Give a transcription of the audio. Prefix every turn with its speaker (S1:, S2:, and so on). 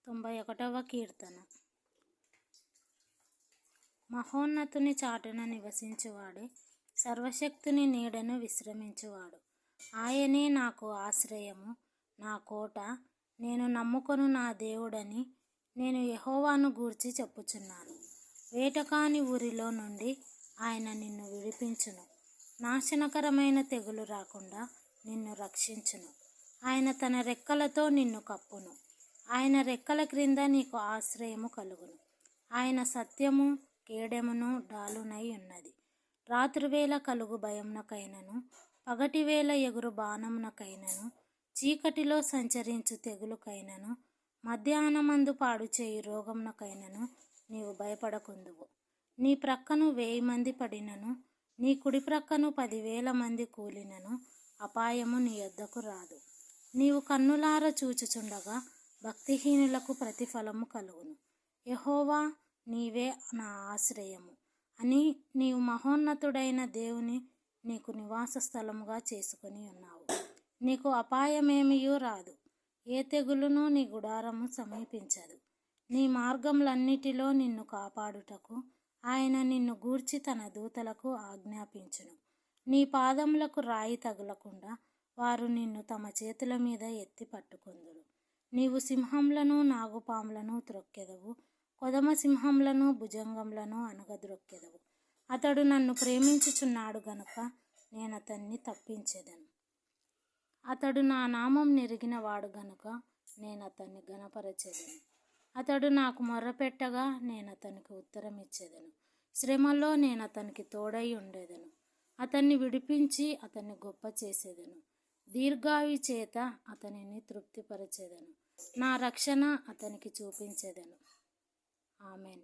S1: 91వ కీర్తన. మహోన్నతుని చాటున నివసించువాడే, సర్వశక్తుని నీడను విశ్రమించువాడు. ఆయనే నాకు ఆశ్రయము, నా కోట, నేను నమ్ముకొను నా దేవుడని నేను యెహోవాను గూర్చి చెప్పుచున్నాను. వేటకాని ఊరిలో నుండి ఆయన నిన్ను విడిపించును, నాశనకరమైన తెగులు రాకుండా నిన్ను రక్షించును. ఆయన తన రెక్కలతో నిన్ను కప్పును, ఆయన రెక్కల క్రింద నీకు ఆశ్రయము కలుగును. ఆయన సత్యము కేడెమును డాలునై ఉన్నది. రాత్రివేళ కలుగు భయమునకైనను, పగటివేళ ఎగురు బాణమునకైనను, చీకటిలో సంచరించు తెగులుకైనను, మధ్యాహ్నమందు పాడు చేయు రోగమునకైనను నీవు భయపడకుందువు. నీ ప్రక్కను 1000 మంది పడినను, నీ కుడి ప్రక్కను 10,000 మంది కూలినను అపాయము నీ యొద్దకు రాదు. నీవు కన్నులార చూచుచుండగా భక్తిహీనులకు ప్రతిఫలము కలుగును. యెహోవా, నీవే నా ఆశ్రయము అని నీవు మహోన్నతుడైన దేవుని నీకు నివాస స్థలముగా చేసుకొని ఉన్నావు. నీకు అపాయమేమియూ రాదు, ఏ తెగులును నీ గుడారము సమీపించదు. నీ మార్గములన్నిటిలో నిన్ను కాపాడుటకు ఆయన నిన్ను గూర్చి తన దూతలకు ఆజ్ఞాపించును. నీ పాదములకు రాయి తగులకుండా వారు నిన్ను తమ చేతుల మీద ఎత్తి పట్టుకొందురు. నీవు సింహములను నాగుపాములను త్రొక్కెదవు, కొదమ సింహములను భుజంగములను అనగద్రొక్కెదవు. అతడు నన్ను ప్రేమించుచున్నాడు గనుక నేనతన్ని తప్పించెదను. అతడు నా నామం నెరిగిన వాడు గనుక నేనతన్ని ఘనపరచెదను. అతడు నాకు మొర్రపెట్టగా నేనతనికి ఉత్తరమిచ్చెదను. శ్రమలో నేనతనికి తోడై ఉండెదను. అతన్ని విడిపించి అతన్ని గొప్ప చేసేదను. దీర్ఘాయు చేత అతనిని తృప్తిపరచెదను. నా రక్షణ అతనికి చూపించెదను. ఆమెన్.